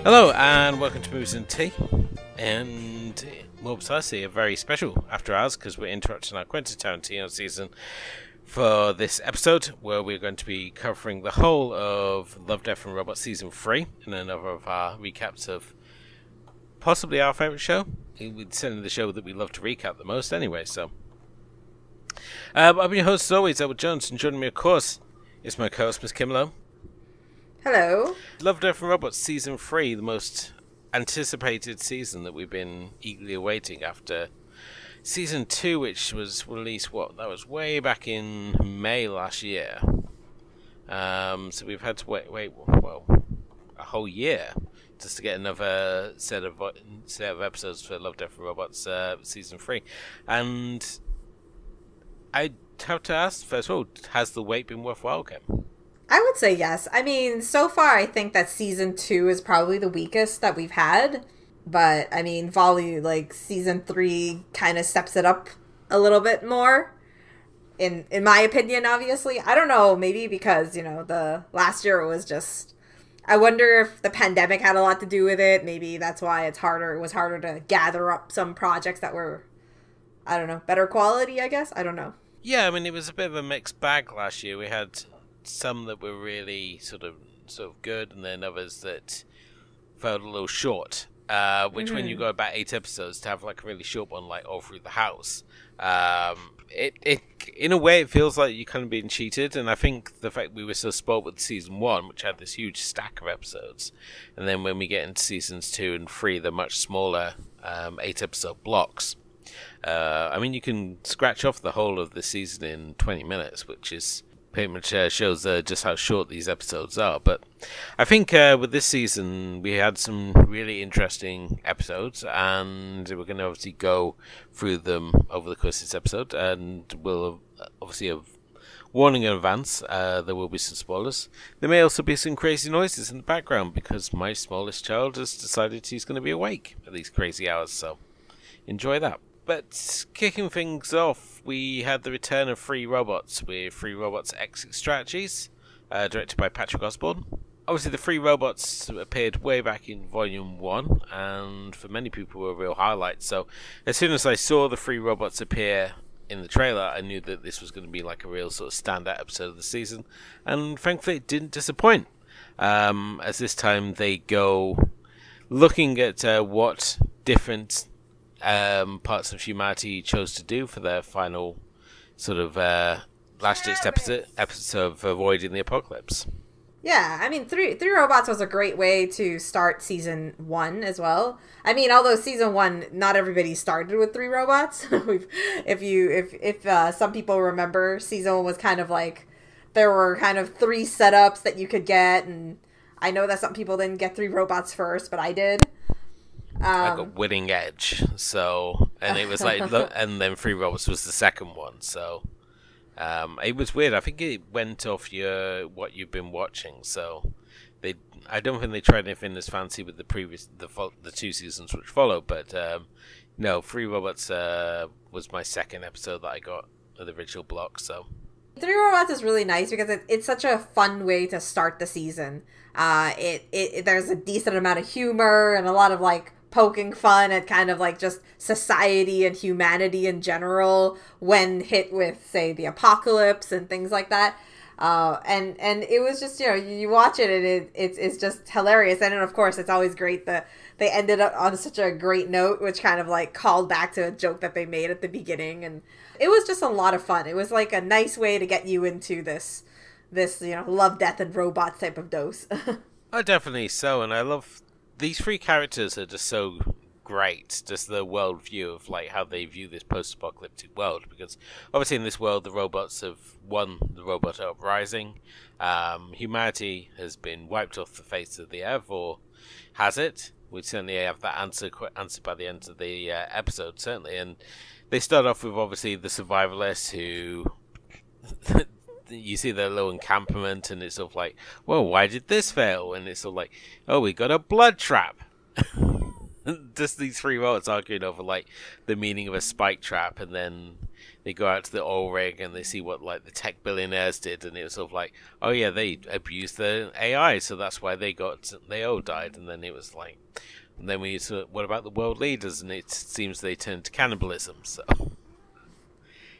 Hello and welcome to Movies and Tea, and more precisely a very special After Hours because we're interrupting our Quentin Tarantino season for this episode where we're going to be covering the whole of Love, Death and Robots Season 3 and another of our recaps of possibly our favourite show. It's certainly the show that we love to recap the most anyway, so. I'm your host as always, Elwood Jones, and joining me of course is my co-host Miss Kim Lowe. Hello. Love, Death and Robots Season 3, the most anticipated season that we've been eagerly awaiting after Season 2, which was released, that was way back in May last year. So we've had to wait, a whole year just to get another set of episodes for Love, Death and Robots Season 3. And I have to ask, first of all, has the wait been worthwhile, Kim? I would say yes. I mean, so far I think that season 2 is probably the weakest that we've had. But, I mean, season 3 kind of steps it up a little bit more. In my opinion, obviously. I don't know, maybe because, the last year it was just... I wonder if the pandemic had a lot to do with it. Maybe that's why it was harder to gather up some projects that were, I don't know, better quality, I guess? I don't know. Yeah, I mean, it was a bit of a mixed bag last year. We had some that were really sort of good, and then others that felt a little short. Which when you go about 8 episodes to have like a really short one, like All Through the House, it in a way it feels like you're kind of being cheated. And I think the fact we were so spoiled with season 1, which had this huge stack of episodes, and then when we get into seasons 2 and 3, they're much smaller 8 episode blocks. I mean, you can scratch off the whole of the season in 20 minutes, which is pretty much shows just how short these episodes are. But I think with this season we had some really interesting episodes, and we're going to obviously go through them over the course of this episode, and we'll obviously have warning in advance, there will be some spoilers. There may also be some crazy noises in the background because my smallest child has decided he's going to be awake at these crazy hours, so enjoy that. But kicking things off, we had the return of Free Robots with Free Robots Exit Strategies, directed by Patrick Osborne. Obviously, the Free Robots appeared way back in Volume 1, and for many people were a real highlight. So as soon as I saw the Free Robots appear in the trailer, I knew that this was going to be like a real sort of standout episode of the season, and frankly, it didn't disappoint. As this time they go looking at what different parts of humanity chose to do for their final sort of last-ditch episode of avoiding the apocalypse. Yeah, I mean, Three Robots was a great way to start season 1 as well. I mean, although season 1, not everybody started with 3 robots. If some people remember, season 1 was kind of like there were kind of 3 setups that you could get, and I know that some people didn't get 3 robots first, but I did. I got Winning Edge, and it was like, and then Free Robots was the second one, so it was weird. I think it went off what you've been watching, so I don't think they tried anything as fancy with the 2 seasons which followed, but no, Free Robots was my second episode that I got of the original block, so. 3 Robots is really nice because it's such a fun way to start the season. There's a decent amount of humor and a lot of like poking fun at kind of like just society and humanity in general when hit with, say, the apocalypse and things like that. And it was just, you watch it and it's just hilarious. And then, of course, it's always great that they ended up on such a great note, which kind of like called back to a joke that they made at the beginning. And it was just a lot of fun. It was like a nice way to get you into this love, death, and robots type of dose. Oh, definitely so. And I love these 3 characters are just so great. Just the world view of like how they view this post-apocalyptic world. Because obviously in this world, the robots have won the robot uprising. Humanity has been wiped off the face of the earth, or has it? We certainly have that answer by the end of the episode, certainly. And they start off with obviously the survivalists who you see their little encampment, and it's sort of like, whoa, why did this fail? And it's sort of like, oh, we got a blood trap. Just these 3 robots arguing over like the meaning of a spike trap, and then they go out to the oil rig and they see what like the tech billionaires did, and it was sort of like, oh yeah, they abused the AI, so that's why they all died. And then it was like, and then we sort of, what about the world leaders? And it seems they turned to cannibalism. So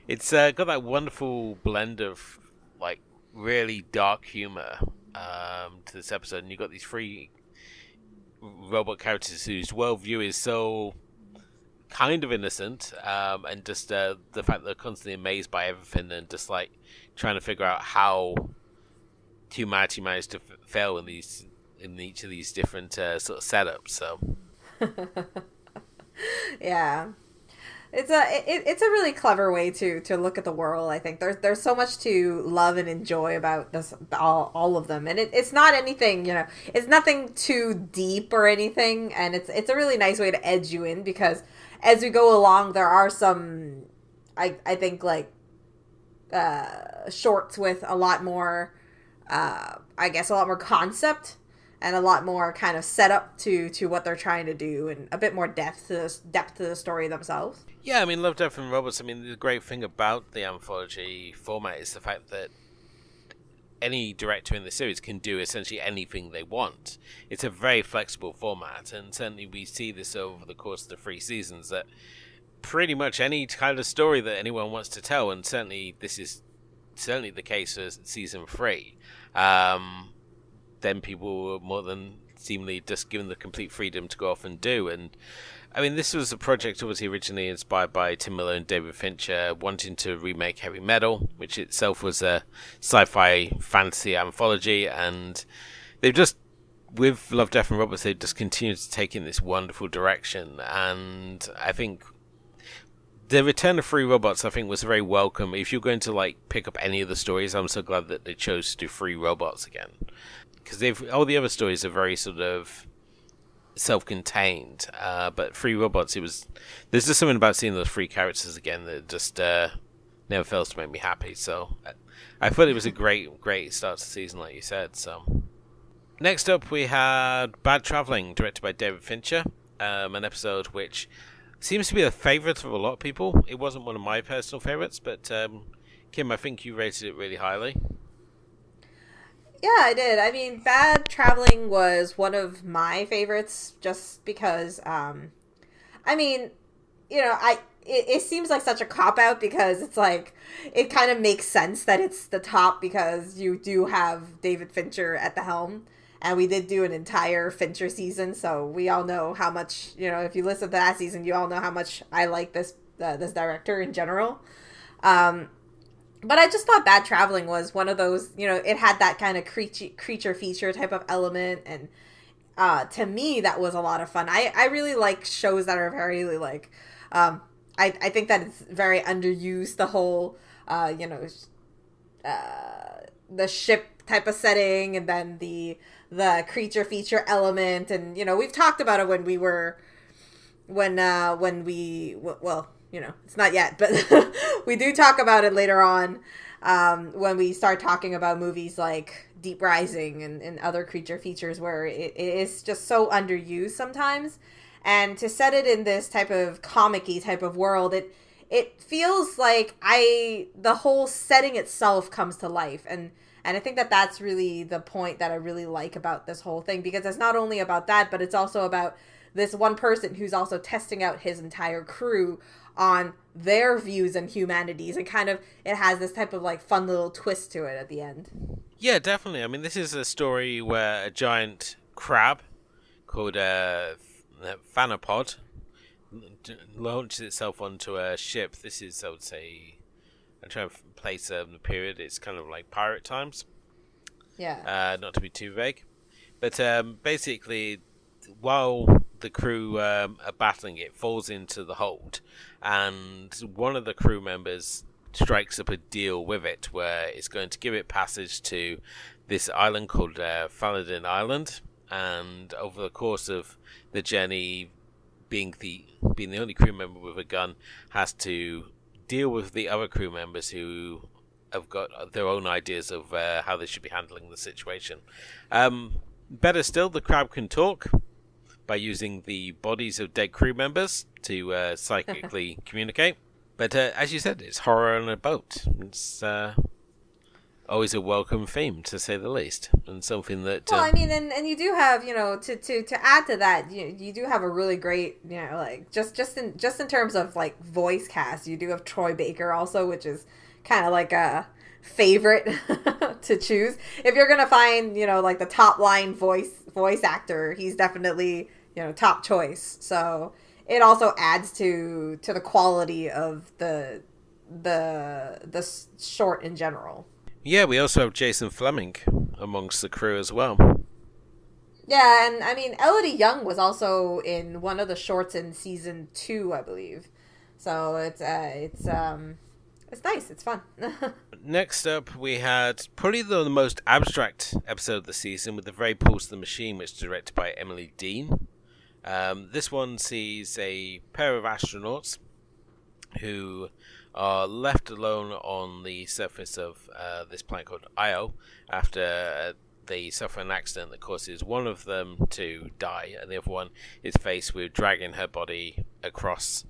it's got that wonderful blend of like really dark humor to this episode, and you've got these three robot characters whose worldview is so kind of innocent, and just the fact that they're constantly amazed by everything and just like trying to figure out how humanity managed to fail in each of these different sort of setups. So yeah, it's a really clever way to look at the world. I think there's so much to love and enjoy about this, all of them, and it's not anything, it's nothing too deep or anything, and it's a really nice way to edge you in, because as we go along, there are some, I think, like, shorts with a lot more, I guess, a lot more concept and a lot more kind of setup to what they're trying to do, and a bit more depth to the story themselves. Yeah, I mean, Love, Death and Robots, I mean, the great thing about the anthology format is the fact that any director in the series can do essentially anything they want. It's a very flexible format, and certainly we see this over the course of the 3 seasons, that pretty much any kind of story that anyone wants to tell, and certainly this is certainly the case for season 3, then people were more than seemingly just given the complete freedom to go off and do. And I mean, this was a project obviously originally inspired by Tim Miller and David Fincher wanting to remake Heavy Metal, which itself was a sci-fi fantasy anthology, and they've just, with Love, Death and Robots, they've just continued to take in this wonderful direction. And I think the return of Free Robots, I think, was very welcome. If you're going to like pick up any of the stories, I'm so glad that they chose to do Free Robots again, because all the other stories are very sort of self-contained, but Free Robots, there's just something about seeing those 3 characters again that just never fails to make me happy. So I thought it was a great start to the season, like you said. So next up we had Bad Traveling, directed by David Fincher, an episode which seems to be a favourite of a lot of people. It wasn't one of my personal favourites, but Kim, I think you rated it really highly. Yeah, I did. I mean, Bad Traveling was one of my favorites just because, I mean, it seems like such a cop-out, because it's like, it kind of makes sense that it's the top because you do have David Fincher at the helm, and we did do an entire Fincher season, so we all know how much, if you listen to that season, you all know how much I like this director in general. But I just thought Bad Traveling was one of those, it had that kind of creature feature type of element. And to me, that was a lot of fun. I really like shows that are very, like, I think that it's very underused, the whole, the ship type of setting, and then the creature feature element. And, we've talked about it when it's not yet, but we do talk about it later on, when we start talking about movies like Deep Rising and other creature features, where it is just so underused sometimes. And to set it in this type of comic-y type of world, it feels like the whole setting itself comes to life. And I think that that's really the point that I really like about this whole thing, because it's not only about that, but it's also about this one person who's also testing out his entire crew on their views and humanities, and kind of it has this type of like fun little twist to it at the end. Yeah, definitely. I mean, this is a story where a giant crab called Thanapod launches itself onto a ship. This is, I would say, I'm trying to place the period, it's kind of like pirate times. Yeah. Not to be too vague. But basically, while the crew are battling, it falls into the hold, and one of the crew members strikes up a deal with it where it's going to give it passage to this island called Faladin Island, and over the course of the journey, being the only crew member with a gun, has to deal with the other crew members who have got their own ideas of how they should be handling the situation. Better still, the crab can talk by using the bodies of dead crew members to psychically communicate. But as you said, it's horror on a boat. It's always a welcome theme, to say the least, and something that. Well, I mean, and you do have, to add to that, you do have a really great, like just in terms of like voice cast, you do have Troy Baker also, which is kind of like a favorite to choose if you're gonna find, like the top line voice actor. He's definitely, top choice. So it also adds to the quality of the short in general. Yeah, we also have Jason Fleming amongst the crew as well. Yeah, and I mean, Elodie Young was also in one of the shorts in season 2, I believe. So it's nice. It's fun. Next up, we had probably the most abstract episode of the season with The Very Pulse of the Machine, which is directed by Emily Dean. This one sees a pair of astronauts who are left alone on the surface of this planet called Io after they suffer an accident that causes one of them to die, and the other one is faced with dragging her body across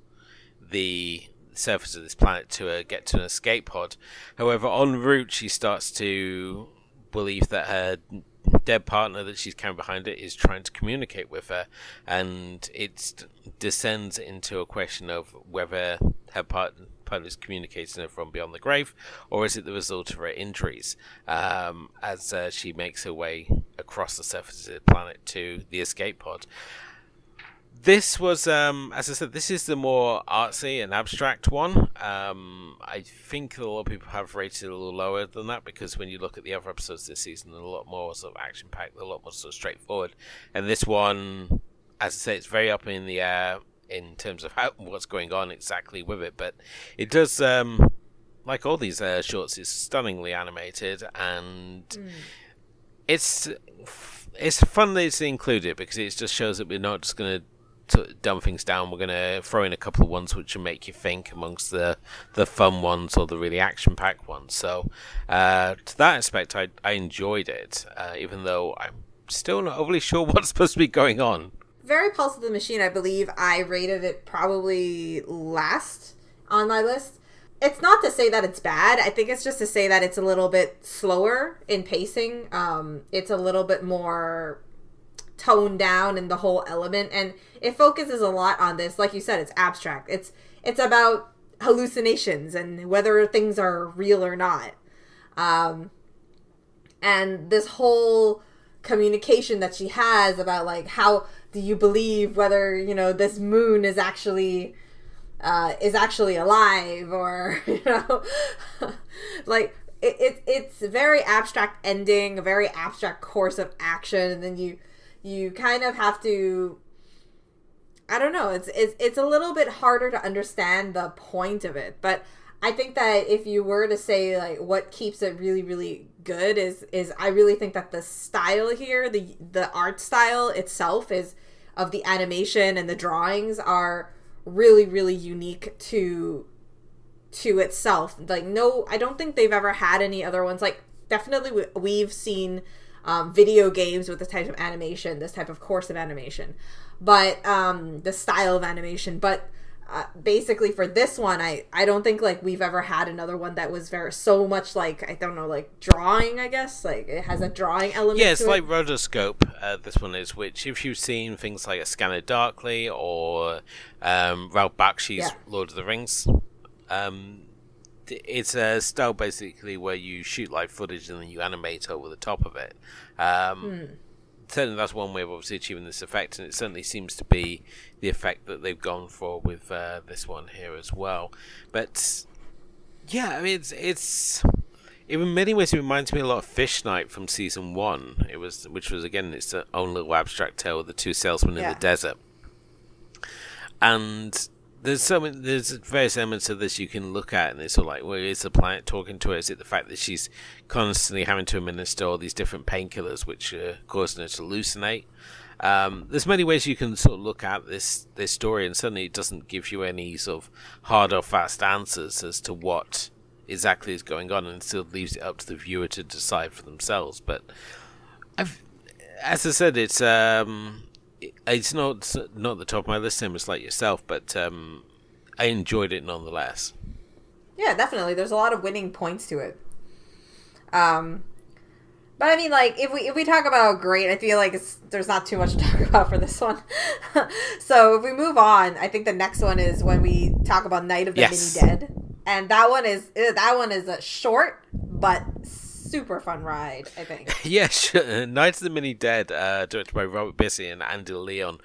the surface of this planet to get to an escape pod. However, en route, she starts to believe that her dead partner that she's carrying behind it is trying to communicate with her, and it descends into a question of whether her partner is communicating her from beyond the grave, or is it the result of her injuries as she makes her way across the surface of the planet to the escape pod. This was, as I said, this is the more artsy and abstract one. I think a lot of people have rated it a little lower than that, because when you look at the other episodes this season, they're a lot more sort of action-packed, a lot more sort of straightforward. And this one, as I say, it's very up in the air in terms of what's going on exactly with it. But it does, like all these shorts, it's stunningly animated, and it's fun that it's included, because it just shows that we're not just going to dumb things down. We're going to throw in a couple of ones which will make you think amongst the fun ones or the really action-packed ones. So to that aspect, I enjoyed it, even though I'm still not overly sure what's supposed to be going on. Very Pulse of the Machine, I believe I rated it probably last on my list. It's not to say that it's bad. I think it's just to say that it's a little bit slower in pacing. It's a little bit more toned down in the whole element, and it focuses a lot on this. Like you said, it's abstract. It's about hallucinations and whether things are real or not. And this whole communication that she has about, like, how do you believe whether, this moon is actually alive, or, like, it's a very abstract ending, a very abstract course of action, and then you kind of have to, I don't know, it's a little bit harder to understand the point of it. But I think that if you were to say, like, what keeps it really, really good is I really think that the style here, the art style itself of the animation and the drawings are really, really unique to itself. Like, no, I don't think they've ever had any other ones. Like, definitely we've seen video games with this type of animation, this type of course of animation, but the style of animation. But basically for this one, I don't think, like, we've ever had another one that was so much like, I don't know, like drawing, I guess. Like, it has a drawing element to it. Yeah, it's like rotoscope, this one is, which if you've seen things like A Scanner Darkly or Ralph Bakshi's Lord of the Rings, it's a style basically where you shoot live footage and then you animate over the top of it. Certainly that's one way of obviously achieving this effect, and it certainly seems to be the effect that they've gone for with this one here as well. But yeah, I mean, it's in many ways it reminds me a lot of Fish Night from season 1. Which was again its own little abstract tale of the two salesmen in the desert. And there's various elements of this you can look at, and it's sort of like, well, is the planet talking to her? Is it the fact that she's constantly having to administer all these different painkillers which are causing her to hallucinate? There's many ways you can sort of look at this story, and certainly it doesn't give you any sort of hard or fast answers as to what exactly is going on, and still leaves it up to the viewer to decide for themselves. But as I said, it's not the top of my list, same as like yourself, but I enjoyed it nonetheless. Yeah, definitely. There's a lot of winning points to it. But I mean, like, if we talk about great, I feel like there's not too much to talk about for this one. So if we move on, I think the next one is when we talk about Night of the Mini Dead, and that one is a short but super fun ride, I think. Yeah, sure. Night of the Mini Dead, directed by Robert Bissey and Andy Leon.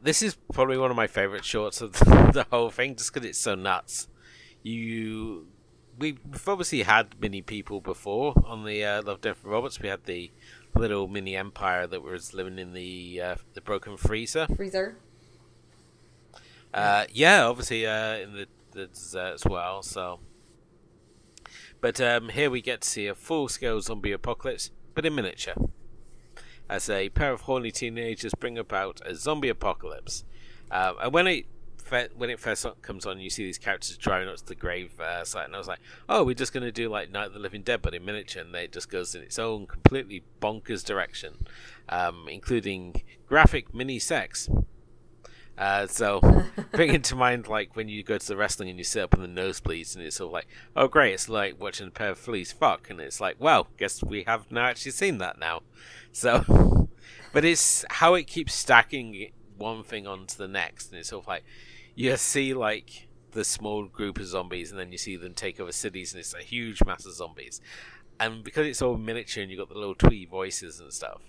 This is probably one of my favorite shorts of the whole thing, just because it's so nuts. We've obviously had mini people before on the Love, Death, and Robots. We had the little mini empire that was living in the broken freezer. Yeah, obviously in the desert as well. So, but here we get to see a full-scale zombie apocalypse, but in miniature, as a pair of horny teenagers bring about a zombie apocalypse. And when it first comes on, you see these characters driving up to the grave site, and I was like, oh, we're just going to do like Night of the Living Dead, but in miniature, and it just goes in its own completely bonkers direction, including graphic mini sex. So bringing to mind, like, when you go to the wrestling and you sit up in the nosebleeds, and it's sort of like, oh great, it's like watching a pair of fleas fuck, and it's like, well, guess we have now actually seen that now. So, but it's how it keeps stacking one thing onto the next, and it's sort of like, you see like the small group of zombies, and then you see them take over cities, and it's a huge mass of zombies. And because it's all miniature and you've got the little twee voices and stuff,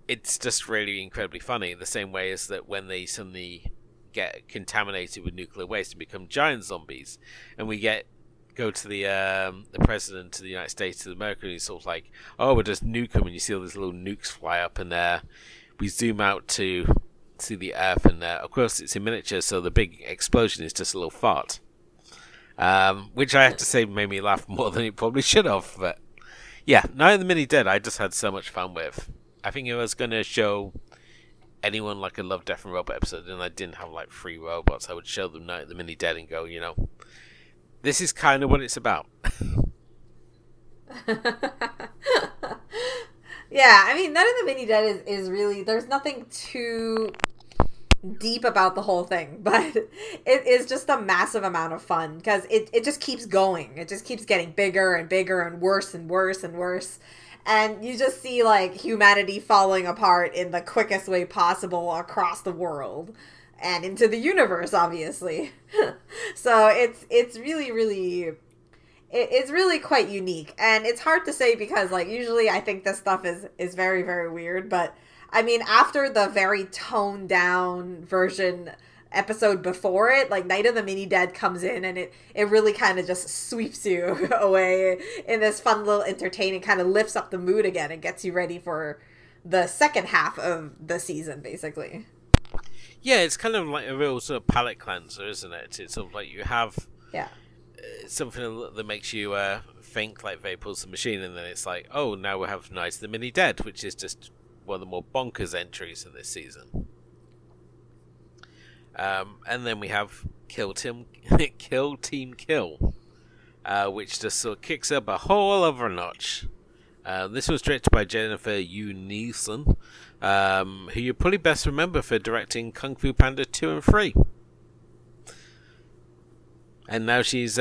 it's just really incredibly funny. The same way as that when they suddenly get contaminated with nuclear waste and become giant zombies, and we go to the president of the United States of America, and he's sort of like, oh, we'll just nuke them, and you see all these little nukes fly up, and we zoom out to see the Earth, and of course it's in miniature, so the big explosion is just a little fart, which I have to say made me laugh more than it probably should have. But yeah, Night of the Mini Dead I just had so much fun with. I think if I was going to show anyone like a Love, Death and Robot episode, and I didn't have like 3 robots, I would show them Night of the Mini Dead and go, this is kind of what it's about. Yeah, I mean, Night of the Mini Dead is really, there's nothing too deep about the whole thing, but it is just a massive amount of fun, because it just keeps going. It just keeps getting bigger and bigger and worse and worse and worse. And you just see, like, humanity falling apart in the quickest way possible across the world. And into the universe, obviously. So it's really, really... It's really quite unique. And it's hard to say because, like, usually I think this stuff is very, very weird. But, I mean, after the very toned-down version episode before it, like, Night of the Mini Dead comes in, and it really kind of just sweeps you away in this fun little entertaining, kind of lifts up the mood again and gets you ready for the second half of the season, basically. Yeah, it's kind of like a real sort of palate cleanser, isn't it? It's sort of like you have something that makes you think like Vapor's the Machine, and then it's like, oh, now we have Night of the Mini Dead, which is just one of the more bonkers entries of this season. And then we have Kill Team Kill, which just sort of kicks up a whole other notch. This was directed by Jennifer Yu Nielsen, who you probably best remember for directing Kung Fu Panda 2 and 3. And now she's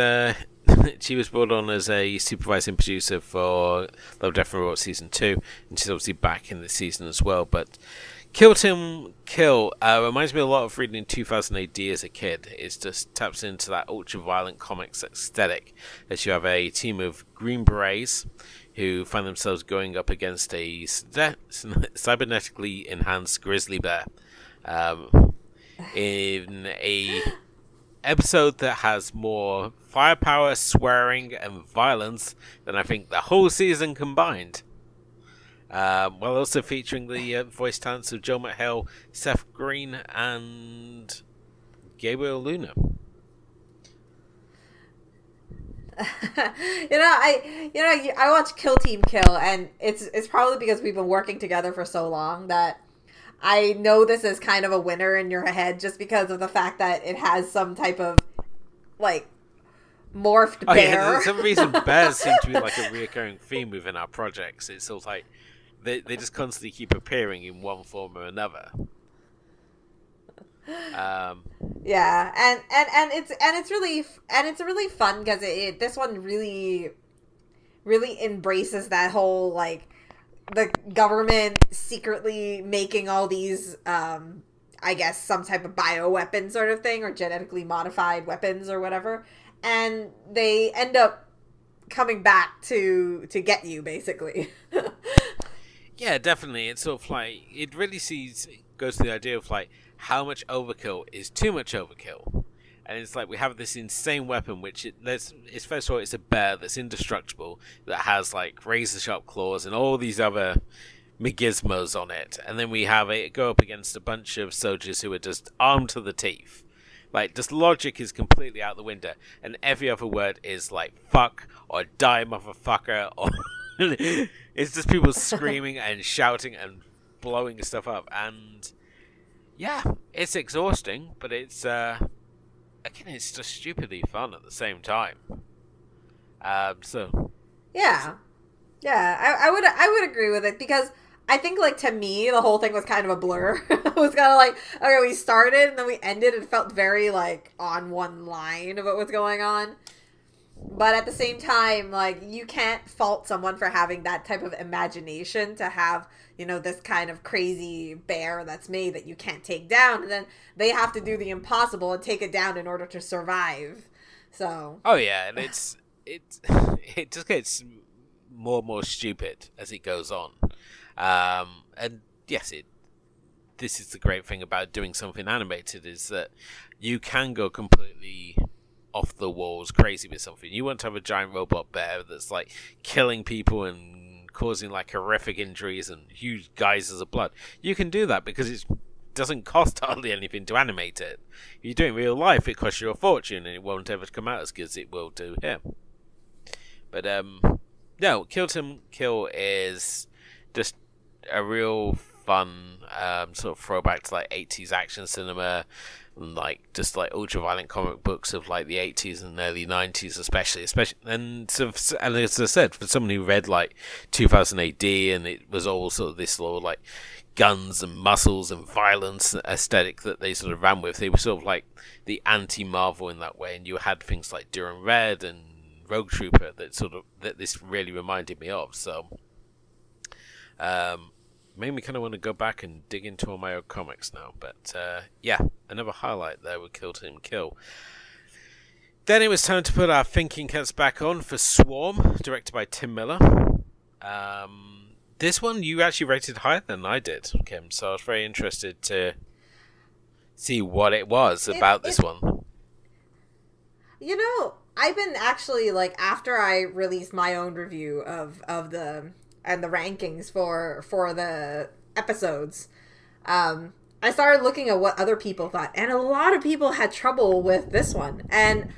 she was brought on as a supervising producer for Love, Death and Robots Season 2, and she's obviously back in this season as well. But Kill Team Kill reminds me a lot of reading in 2000 AD as a kid. It just taps into that ultra-violent comics aesthetic, as you have a team of Green Berets who find themselves going up against a cybernetically enhanced grizzly bear in a episode that has more firepower, swearing, and violence than I think the whole season combined. While also featuring the voice talents of Joe McHale, Seth Green, and Gabriel Luna. I watch Kill Team Kill, and it's probably because we've been working together for so long that I know this is kind of a winner in your head, just because of the fact that it has some type of, like, morphed bear. Yeah, for some reason bears seem to be like a reoccurring theme within our projects. It's sort of like they just constantly keep appearing in one form or another. Yeah, and it's really fun because this one really embraces that whole like the government secretly making all these I guess some type of bioweapon sort of thing or genetically modified weapons or whatever, and they end up coming back to get you basically. Yeah, definitely. It's sort of like it really goes to the idea of like how much overkill is too much overkill. And it's like we have this insane weapon, which it's first of all, it's a bear that's indestructible, that has like razor sharp claws and all these other gizmos on it. And then we have it go up against a bunch of soldiers who are just armed to the teeth. Like, just logic is completely out the window. And every other word is like, fuck, or die, motherfucker, or... It's just people screaming and shouting and blowing stuff up. And, yeah, it's exhausting, but it's, again, it's just stupidly fun at the same time. So... Yeah. Yeah, I would agree with it, because I think, like, to me, the whole thing was kind of a blur. It was kind of like, okay, we started and then we ended. It felt very, like, on one line of what was going on. But at the same time, like, you can't fault someone for having that type of imagination to have, you know, this kind of crazy bear that's made that you can't take down. And then they have to do the impossible and take it down in order to survive. So. Oh, yeah, and it just gets more and more stupid as it goes on. And yes, this is the great thing about doing something animated, is that you can go completely off the walls crazy with something. You want to have a giant robot bear that's like killing people and causing like horrific injuries and huge geysers of blood. You can do that because it doesn't cost hardly anything to animate it. If you do it in real life, it costs you a fortune and it won't ever come out as good as it will do here. But no, Kill Tim Kill is just a real fun sort of throwback to like 80s action cinema, and like just like ultra violent comic books of like the 80s and early 90s especially, and as I said, for someone who read like 2000 AD and it was all sort of this sort of like guns and muscles and violence aesthetic that they sort of ran with, they were sort of like the anti-Marvel in that way, and you had things like Duran Red and Rogue Trooper that this really reminded me of. So made me kind of want to go back and dig into all my old comics now. But yeah, another highlight there with Kill Tim Kill. Then it was time to put our thinking caps back on for Swarm, directed by Tim Miller. This one you actually rated higher than I did, Kim, so I was very interested to see what it was about this one. You know, I've been actually, like, after I released my own review of the rankings for the episodes, I started looking at what other people thought, and a lot of people had trouble with this one, and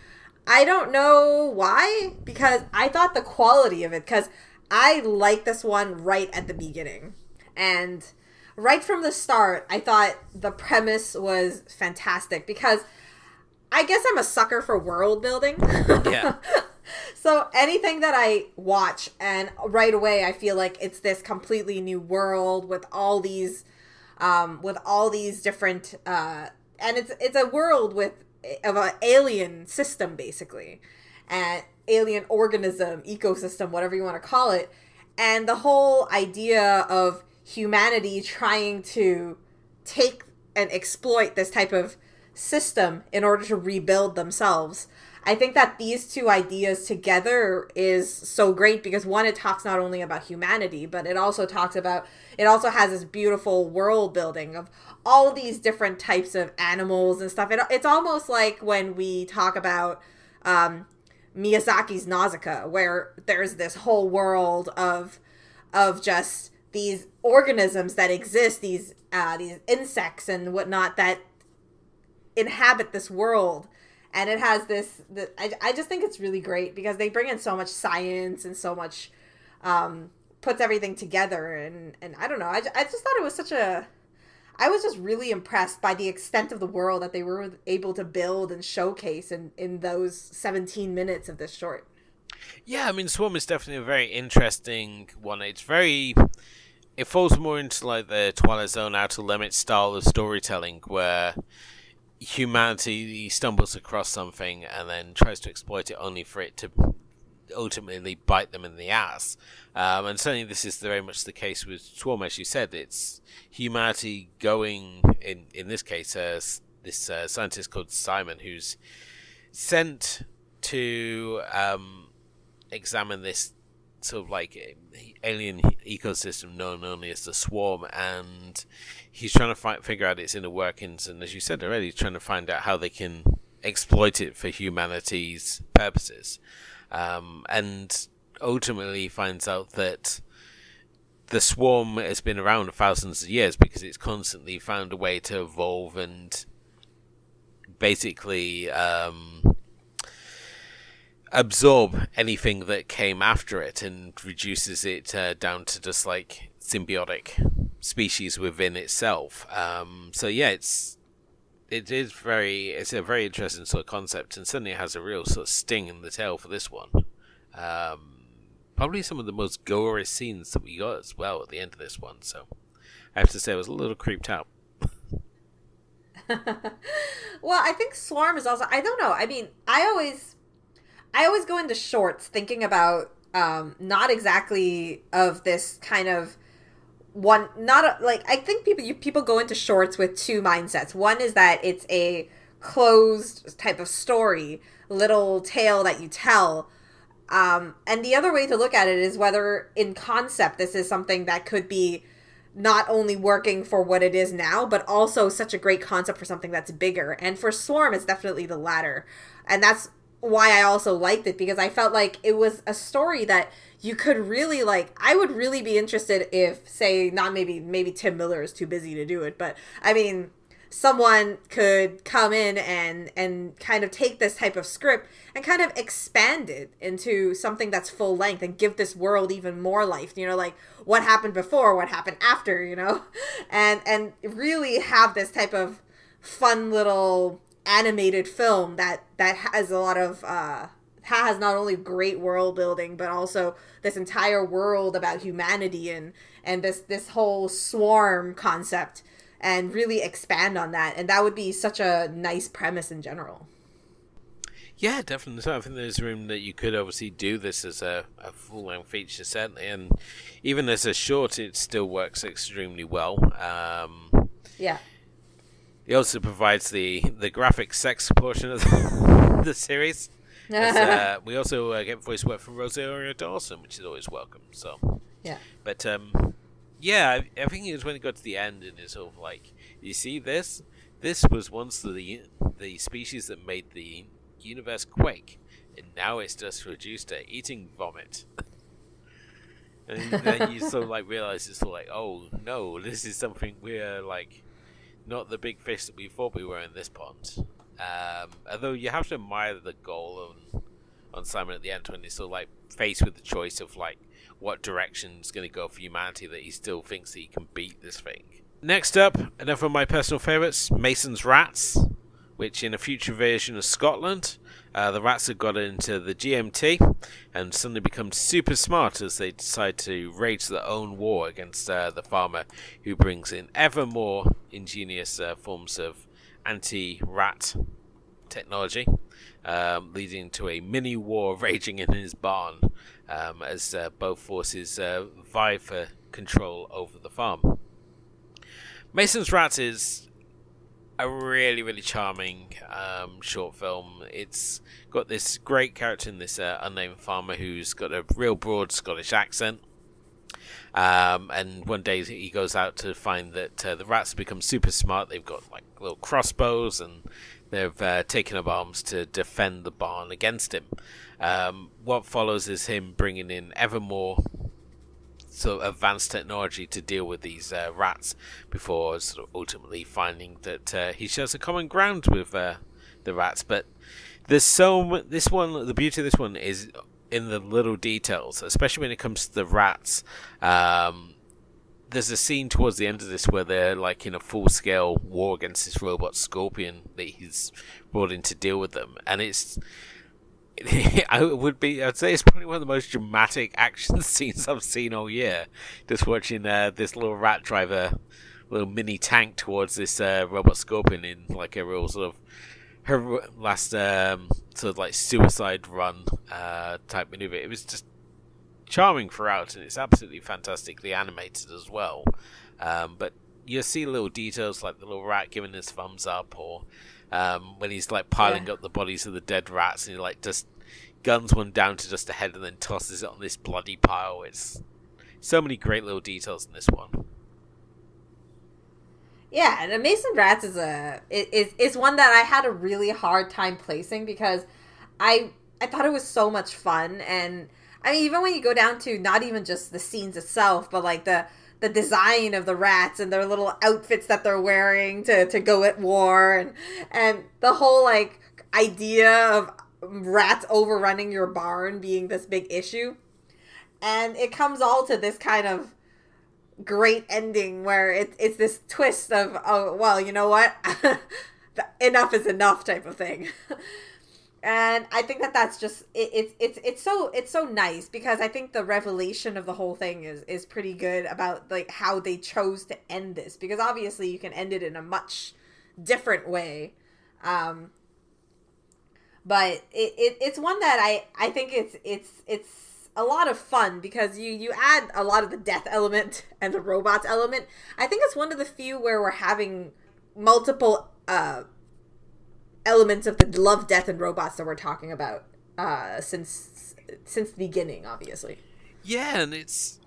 I don't know why, because I thought the quality of it, because I liked this one right at the beginning, and right from the start, I thought the premise was fantastic, because I guess I'm a sucker for world building. Yeah. So anything that I watch, and right away I feel like it's this completely new world with all these different, and it's a world of an alien system basically, and alien organism, ecosystem, whatever you want to call it, and the whole idea of humanity trying to take and exploit this type of system in order to rebuild themselves. I think that these two ideas together is so great, because one, it talks not only about humanity, but it also has this beautiful world building of all these different types of animals and stuff. It's almost like when we talk about Miyazaki's Nausicaa, where there's this whole world of just these organisms that exist, these insects and whatnot that inhabit this world. And it has I just think it's really great, because they bring in so much science and so much puts everything together, and I don't know, I just thought it was I was just really impressed by the extent of the world that they were able to build and showcase in those 17 minutes of this short. Yeah, I mean, Swarm is definitely a very interesting one. It falls more into like the Twilight Zone Outer Limits style of storytelling, where humanity stumbles across something and then tries to exploit it, only for it to ultimately bite them in the ass. And certainly this is very much the case with Swarm, as you said. It's humanity going, in this case, this scientist called Simon, who's sent to examine this sort of like alien ecosystem known only as the Swarm, and he's trying to figure out its inner workings, and as you said already, trying to find out how they can exploit it for humanity's purposes. And ultimately finds out that the Swarm has been around thousands of years because it's constantly found a way to evolve and basically absorb anything that came after it and reduces it down to just like symbiotic species within itself. So yeah, it's a very interesting sort of concept, and certainly has a real sort of sting in the tail for this one. Probably some of the most gory scenes that we got as well at the end of this one. So I have to say I was a little creeped out. Well, I think Swarm is also, I don't know. I mean, I always go into shorts thinking about not exactly of this kind of one, not like, I think people go into shorts with two mindsets. One is that it's a closed type of story, little tale that you tell. And the other way to look at it is whether in concept this is something that could be not only working for what it is now, but also such a great concept for something that's bigger. And for Swarm, it's definitely the latter. And that's why I also liked it, because I felt like it was a story that you could really like. I would really be interested if, say, not maybe Tim Miller is too busy to do it, but I mean, someone could come in and kind of take this type of script and kind of expand it into something that's full length and give this world even more life, you know, like what happened before, what happened after, you know, and really have this type of fun little animated film that has a lot of has not only great world building, but also this entire world about humanity and this whole swarm concept, and really expand on that. And that would be such a nice premise in general. Yeah, definitely. So I think there's room that you could obviously do this as a full-length feature, certainly. And even as a short, it still works extremely well. Yeah. It also provides the graphic sex portion of the series. We also get voice work from Rosario Dawson, which is always welcome. So yeah. But yeah, I think it was when it got to the end, and it's sort of like, you see this? This was once the species that made the universe quake, and now it's just reduced to eating vomit. And then you sort of like realize it's sort of like, oh no, this is something we're like not the big fish that we thought we were in this pond. Although you have to admire the goal on Simon at the end, when he's sort of like faced with the choice of like what direction's going to go for humanity, that he still thinks that he can beat this thing. Next up, another of my personal favourites, Mason's Rats, which in a future version of Scotland, the rats have got into the GMT and suddenly become super smart as they decide to wage their own war against the farmer, who brings in ever more ingenious forms of anti-rat technology, leading to a mini war raging in his barn as both forces vie for control over the farm. Mason's Rats is a really, really charming short film. It's got this great character in this unnamed farmer who's got a real broad Scottish accent. And one day he goes out to find that the rats have become super smart. They've got like little crossbows, and they've taken up arms to defend the barn against him. What follows is him bringing in ever more sort of advanced technology to deal with these rats, before sort of ultimately finding that he shares a common ground with the rats. But there's the beauty of this one is in the little details, especially when it comes to the rats. There's a scene towards the end of this where they're like in a full-scale war against this robot scorpion that he's brought in to deal with them, and I'd say it's probably one of the most dramatic action scenes I've seen all year. Just watching this little rat driver little mini tank towards this robot scorpion in like a real sort of her last sort of like suicide run type maneuver. It was just charming throughout, and it's absolutely fantastically animated as well. But you see little details like the little rat giving his thumbs up, or when he's like piling up the bodies of the dead rats, and he like just guns one down to just ahead and then tosses it on this bloody pile. It's so many great little details in this one. Yeah, and Amazing Rats is one that I had a really hard time placing because I thought it was so much fun. And I mean, even when you go down to not even just the scenes itself, but like the design of the rats and their little outfits that they're wearing to go at war, and the whole like idea of rats overrunning your barn being this big issue. And it comes all to this kind of great ending where it's this twist of, oh, well, you know what? Enough is enough type of thing. And I think that's just it's so nice, because I think the revelation of the whole thing is pretty good about like how they chose to end this, because obviously you can end it in a much different way. But it's one that I think it's a lot of fun, because you add a lot of the death element and the robots element. I think it's one of the few where we're having multiple elements of the love, death, and robots that we're talking about since the beginning, obviously. Yeah, and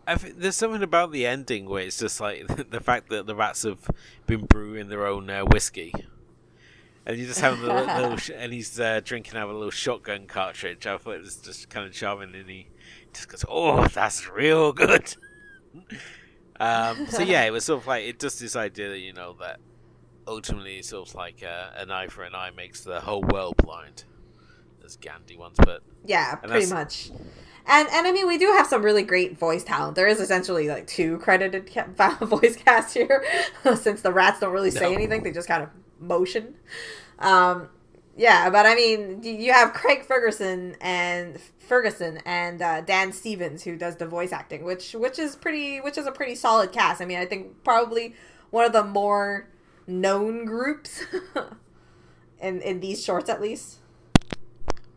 I think there's something about the ending where it's just like the fact that the rats have been brewing their own whiskey. And you just have the little and he's drinking out of a little shotgun cartridge. I thought it was just kind of charming, and he just goes, "Oh, that's real good." So yeah, it was sort of like it just this idea that that ultimately it's sort of like an eye for an eye makes the whole world blind, as Gandhi once put. Yeah, pretty much. And I mean, we do have some really great voice talent. There is essentially like 2 credited voice casts here, since the rats don't really say anything; they just kind of motion. Yeah, but I mean, you have Craig Ferguson and Dan Stevens, who does the voice acting, which is a pretty solid cast. I mean, I think probably one of the more known groups in these shorts, at least.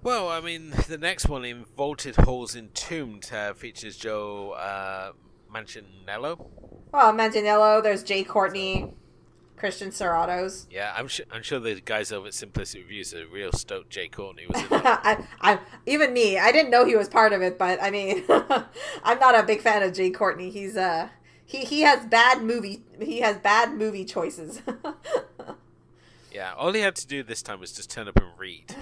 Well, I mean, the next one, in Vaulted Halls Entombed, features Joe Manganiello. Well, Manganiello, there's Jay Courtney, Christian Serratos. Yeah, I'm sure the guys over at Simplicity Reviews are real stoked Jay Courtney was in that. Even me, I didn't know he was part of it, but I mean, I'm not a big fan of Jay Courtney. He's he has bad movie choices. Yeah, all he had to do this time was just turn up and read.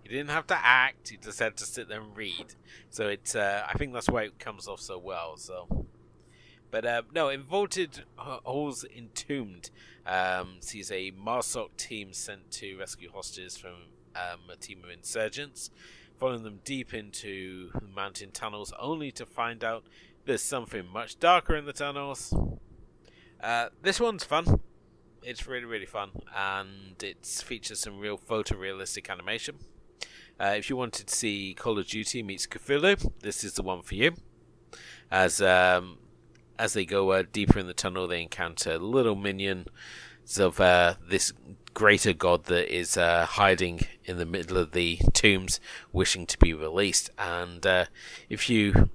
He didn't have to act; he just had to sit there and read. So I think that's why it comes off so well. So, but no, in Vaulted Halls Entombed, sees a MARSOC team sent to rescue hostages from a team of insurgents, following them deep into mountain tunnels, only to find out there's something much darker in the tunnels. This one's fun. It's really, really fun, and it features some real photorealistic animation. If you wanted to see Call of Duty meets Cthulhu, this is the one for you. As they go deeper in the tunnel, they encounter little minions of this greater god that is hiding in the middle of the tombs, wishing to be released. And if you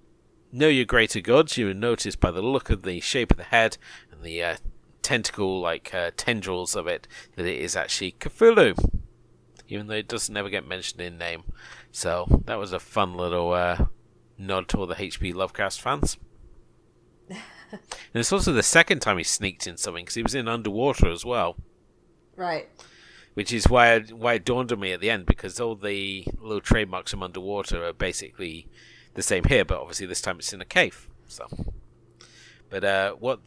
know your greater gods, you will notice by the look of the shape of the head and the tentacle-like tendrils of it that it is actually Cthulhu, even though it doesn't ever get mentioned in name. So that was a fun little nod to all the HP Lovecraft fans. And it's also the second time he sneaked in something, because he was in Underwater as well. Right. Which is why it dawned on me at the end, because all the little trademarks from Underwater are basically the same here, but obviously this time it's in a cave. So, but what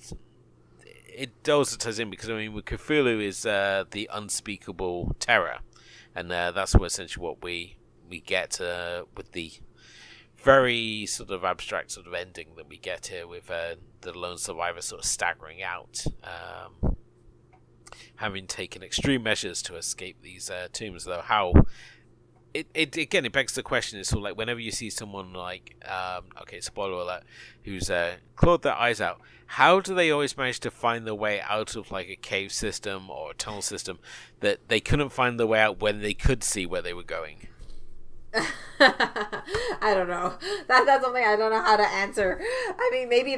it also ties in, because I mean, with Cthulhu is the unspeakable terror, and that's essentially what we get with the very sort of abstract sort of ending that we get here, with the lone survivor sort of staggering out, having taken extreme measures to escape these tombs. Though how it begs the question. It's sort of like whenever you see someone like okay, spoiler alert, who's clawed their eyes out, how do they always manage to find their way out of like a cave system or a tunnel system that they couldn't find their way out when they could see where they were going? I don't know. That's something I don't know how to answer. I mean, maybe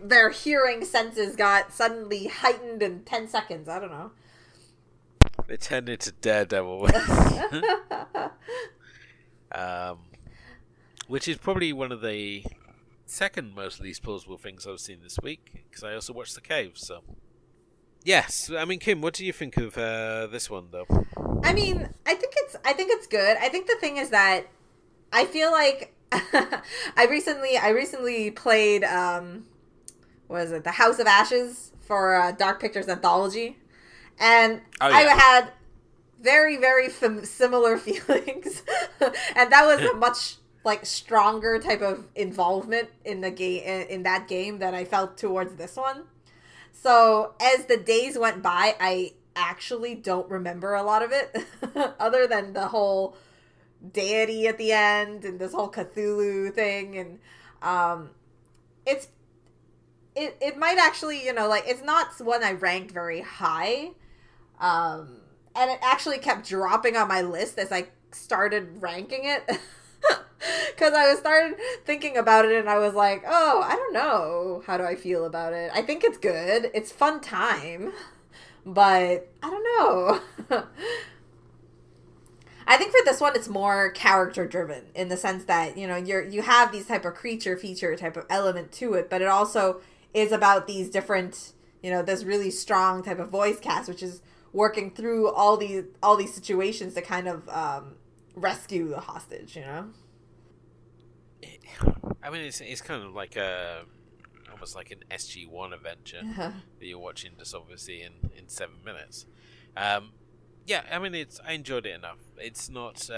their hearing senses got suddenly heightened in 10 seconds. I don't know. They turned into Daredevil. Which is probably one of the second most least plausible things I've seen this week, because I also watched The Cave, so... Yes, I mean, Kim, what do you think of this one, though? I mean, I think it's good. I think the thing is that I feel like I recently played what is it, The House of Ashes for Dark Pictures Anthology, and I had very, very similar feelings, and that was a much like stronger type of involvement in the game in that game that I felt towards this one. So as the days went by, I actually don't remember a lot of it, other than the whole deity at the end and this whole Cthulhu thing, and it might actually, you know, like, it's not one I ranked very high, and it actually kept dropping on my list as I started ranking it. Because I started thinking about it and I was like, oh, I don't know. How do I feel about it? I think it's good. It's fun time. But I don't know. I think for this one, it's more character driven in the sense that, you know, you have these type of creature feature type of element to it. But it also is about these different, you know, this really strong type of voice cast, which is working through all these situations to kind of rescue the hostage, you know? I mean, it's kind of like almost like an SG-1 adventure that you're watching just obviously in 7 minutes. Yeah, I mean, I enjoyed it enough. It's not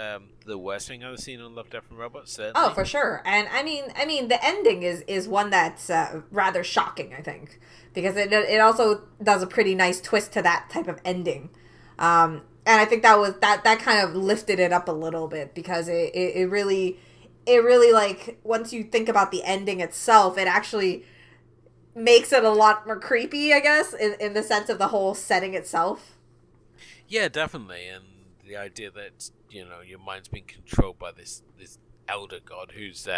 the worst thing I've seen on Love, Death and Robots, certainly. Oh, for sure. And I mean, the ending is one that's rather shocking, I think, because it also does a pretty nice twist to that type of ending. And I think that kind of lifted it up a little bit, because it really like, once you think about the ending itself, it actually makes it a lot more creepy, I guess, in the sense of the whole setting itself. Yeah, definitely. And the idea that, you know, your mind's being controlled by this elder god who's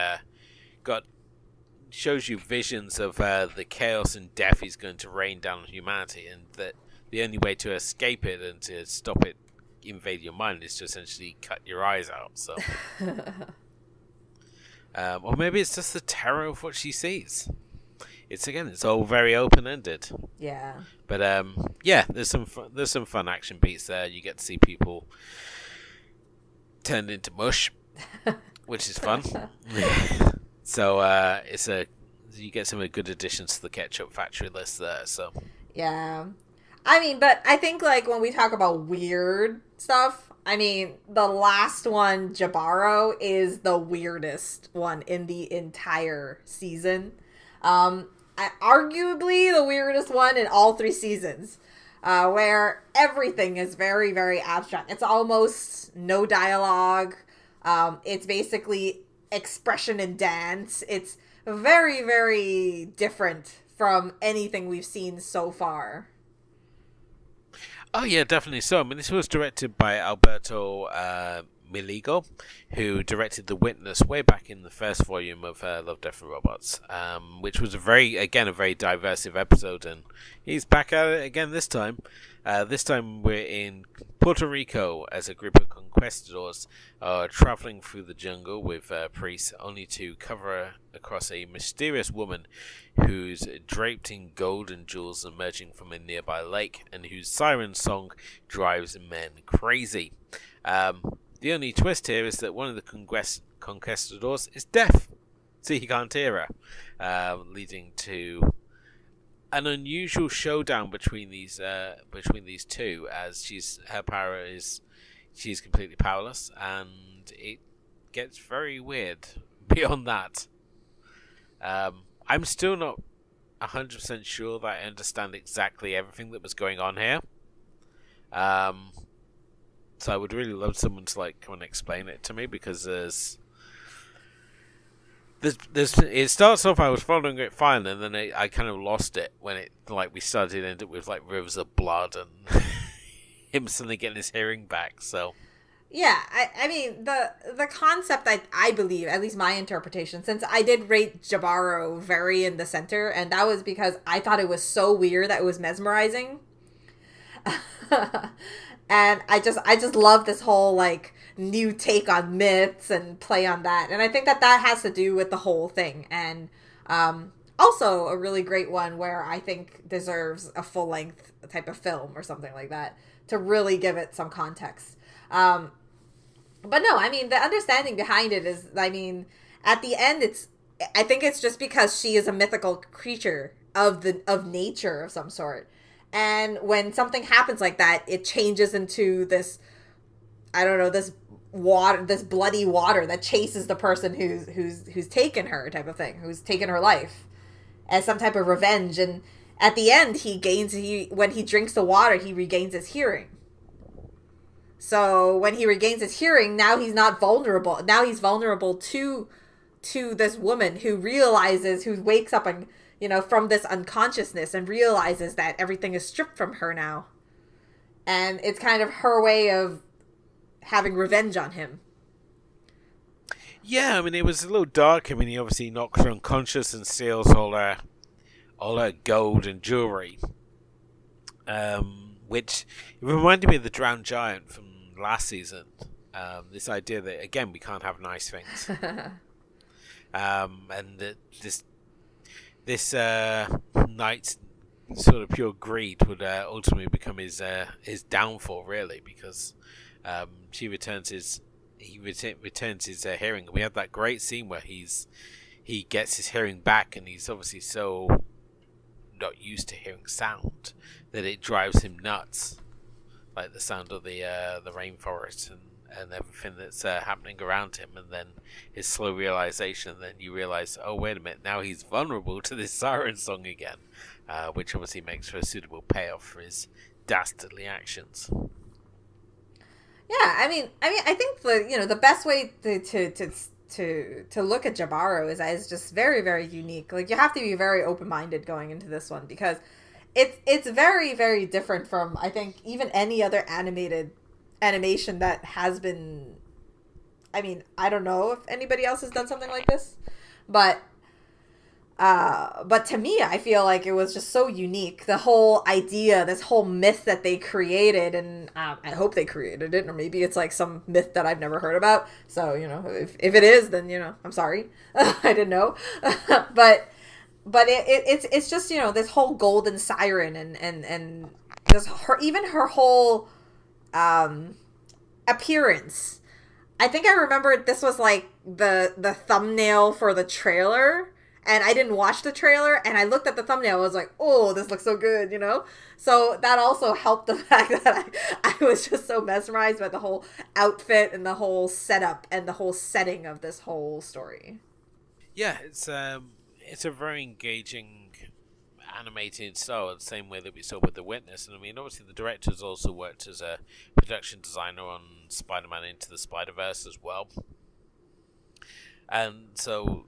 shows you visions of the chaos and death he's going to rain down on humanity, and that the only way to escape it and to stop it invade your mind is to essentially cut your eyes out. So, or maybe it's just the terror of what she sees. It's all very open ended. Yeah. But yeah, there's some fun action beats there. You get to see people turned into mush, which is fun. So you get some good additions to the Ketchup Factory list there. So yeah. I mean, but I think, like, when we talk about weird stuff, I mean, the last one, Jabaro, is the weirdest one in the entire season. Arguably the weirdest one in all 3 seasons, where everything is very, very abstract. It's almost no dialogue. It's basically expression and dance. It's very, very different from anything we've seen so far. Oh yeah, definitely so. I mean, this was directed by Alberto Miligo, who directed The Witness way back in the first volume of Love, Death and Robots, which was a very diversive episode, and he's back at it again this time. This time we're in Puerto Rico as a group of conquistadors traveling through the jungle with priests, only to cover across a mysterious woman who's draped in gold and jewels emerging from a nearby lake, and whose siren song drives men crazy. The only twist here is that one of the conquistadors is deaf, so he can't hear her, leading to an unusual showdown between these two, as she's completely powerless, and it gets very weird beyond that. I'm still not 100% sure that I understand exactly everything that was going on here. So I would really love someone to like come and explain it to me, because there's it starts off, I was following it fine, and then I kind of lost it when it like we started to end up with like rivers of blood and him suddenly getting his hearing back. So yeah, I mean the concept, I believe, at least my interpretation, since I did rate Jabaro very in the center, and that was because I thought it was so weird that it was mesmerizing. And I just love this whole like new take on myths and play on that, and I think that has to do with the whole thing. And also a really great one where I think deserves a full length type of film or something like that to really give it some context. But no, I mean, the understanding behind it is, I mean, at the end, I think it's just because she is a mythical creature of nature of some sort. And when something happens like that, it changes into this, I don't know, this water, this bloody water that chases the person who's taken her, type of thing, who's taken her life, as some type of revenge. And at the end, when he drinks the water, he regains his hearing. So when he regains his hearing, now he's not vulnerable. Now he's vulnerable to this woman who wakes up and, you know, from this unconsciousness and realizes that everything is stripped from her now. And it's kind of her way of having revenge on him. yeah, I mean, it was a little dark. I mean, he obviously knocks her unconscious and steals all her gold and jewelry. Which reminded me of the Drowned Giant from last season. This idea that, again, we can't have nice things. And that this knight's sort of pure greed would ultimately become his downfall, really, because he returns his hearing. We had that great scene where he gets his hearing back, and he's obviously so not used to hearing sound that it drives him nuts, like the sound of the rainforest and everything that's happening around him. And then his slow realization, and then you realize, oh wait a minute, now he's vulnerable to this siren song again, which obviously makes for a suitable payoff for his dastardly actions. Yeah, I mean, I think the best way to look at Jabaro is just very, very unique. Like, you have to be very open-minded going into this one, because it's very, very different from, I think, even any other animation that has been. I mean, I don't know if anybody else has done something like this, but to me, I feel like it was just so unique. The whole idea, this whole myth that they created, and I hope they created it, or maybe it's like some myth that I've never heard about. So, you know, if it is, then, you know, I'm sorry. I didn't know. But it's just, you know, this whole golden siren and just her whole appearance. I think I remember this was like the thumbnail for the trailer. And I didn't watch the trailer, and I looked at the thumbnail. I was like, oh, this looks so good, you know? So that also helped the fact that I was just so mesmerized by the whole outfit and the whole setup and the whole setting of this whole story. Yeah, it's a very engaging animated style, the same way that we saw with The Witness. And I mean, obviously the director's also worked as a production designer on Spider-Man Into the Spider-Verse as well. And so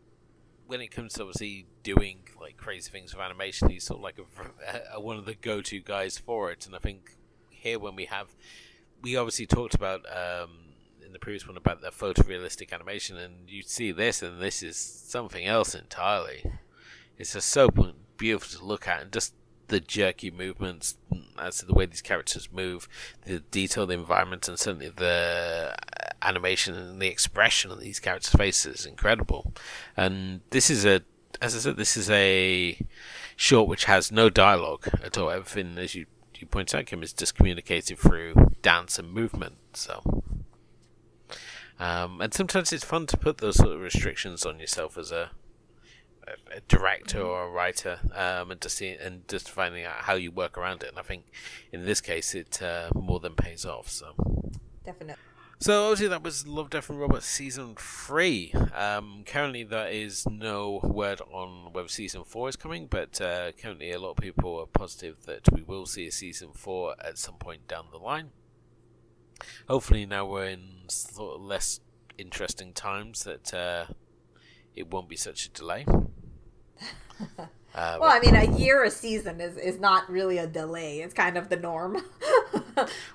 when it comes to obviously doing like crazy things with animation, he's sort of like one of the go-to guys for it. And I think here, when we obviously talked about in the previous one about the photorealistic animation, and you see this, and this is something else entirely. It's just so beautiful to look at, and just the jerky movements as to the way these characters move, the detailed environment, and certainly the animation and the expression of these characters' faces is incredible. And this is this is a short which has no dialogue at all. Everything, as you point out, Kim, is just communicated through dance and movement. So, and sometimes it's fun to put those sort of restrictions on yourself as a director or a writer, and just finding out how you work around it. And I think in this case, it more than pays off. So Definitely. So obviously that was Love, Death and Robots Season 3. Currently there is no word on whether Season 4 is coming, but currently a lot of people are positive that we will see a Season 4 at some point down the line. hopefully now we're in sort of less interesting times that it won't be such a delay. Well, I mean, a year a season is not really a delay. It's kind of the norm.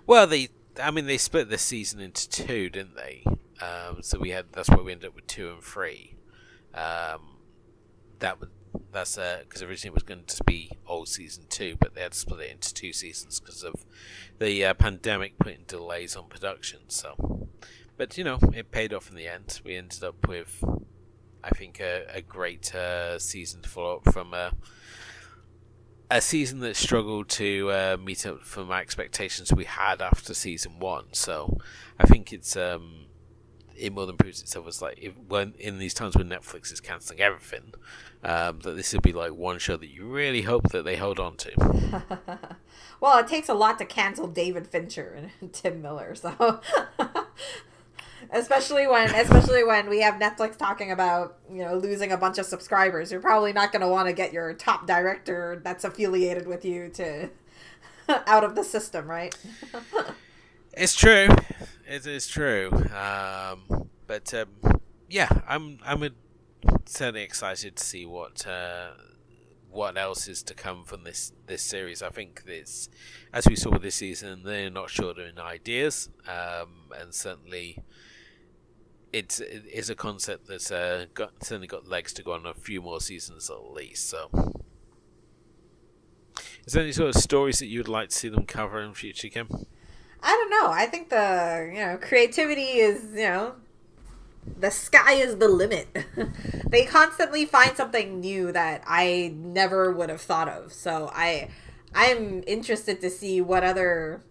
Well, they split this season into two, didn't they? So that's why we ended up with 2 and 3. That's because originally it was going to be all season 2, but they had to split it into 2 seasons because of the pandemic putting delays on production. So, but it paid off in the end. We ended up with, I think, a great season to follow up from a season that struggled to meet up from our expectations we had after season 1. So I think it more than proves itself as when in these times when Netflix is cancelling everything, that this would be like one show that you really hope that they hold on to. Well, it takes a lot to cancel David Fincher and Tim Miller, so especially when we have Netflix talking about losing a bunch of subscribers, you're probably not going to want to get your top director that's affiliated with you to out of the system, right? It's true. It is true. But yeah, I'm certainly excited to see what else is to come from this series. I think this, as we saw with this season, they're not short in ideas, and certainly it is a concept that's certainly got legs to go on a few more seasons at least. So, is there any sort of stories that you'd like to see them cover in future, Kim? I don't know. I think the creativity is the sky is the limit. They constantly find something new that I never would have thought of. So I'm interested to see what other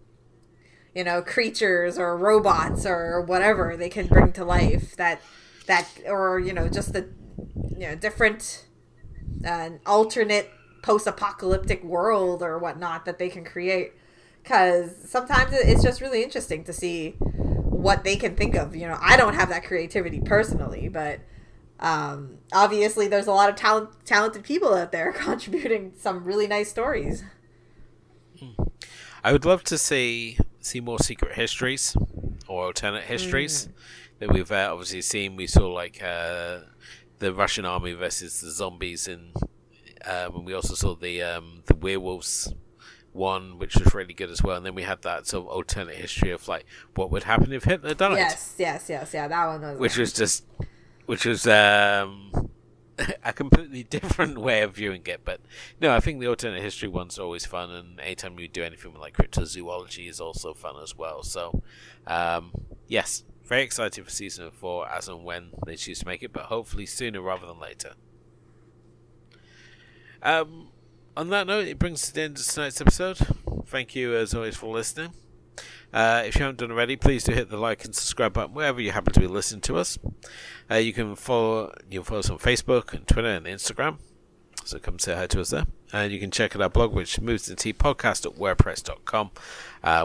creatures or robots or whatever they can bring to life that or just the different alternate post-apocalyptic world or whatnot that they can create. Because sometimes it's just really interesting to see what they can think of. I don't have that creativity personally, but obviously there's a lot of talented people out there contributing some really nice stories. I would love to see more secret histories or alternate histories that we've obviously seen. We saw the Russian army versus the zombies, and we also saw the werewolves one, which was really good as well. And then we had that sort of alternate history of what would happen if Hitler died. Yes, yeah, that one was. Which was a completely different way of viewing it. But no, I think the alternate history ones are always fun, and anytime you do anything with cryptozoology is also fun as well. So, yes, very excited for season 4 as and when they choose to make it, but hopefully sooner rather than later. On that note, it brings us to the end of tonight's episode. Thank you, as always, for listening. If you haven't done already, please do hit the like and subscribe button wherever you happen to be listening to us. You can follow us on Facebook and Twitter and Instagram, so come say hi to us there. And you can check out our blog, which moves to podcast@wordpress.com,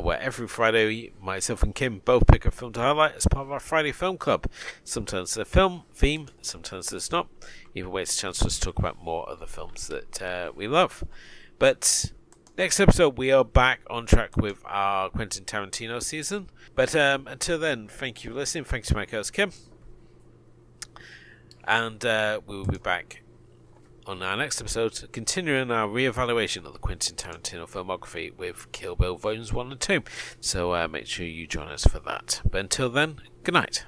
where every Friday, myself and Kim both pick a film to highlight as part of our Friday Film Club. Sometimes it's a film theme, sometimes it's not. Either way, it's a chance for us to talk about more of the films that we love. But next episode, we are back on track with our Quentin Tarantino season. But until then, thank you for listening. Thanks to my co-host Kim. And we will be back on our next episode, continuing our re-evaluation of the Quentin Tarantino filmography with Kill Bill Volumes 1 and 2. So make sure you join us for that. But until then, good night.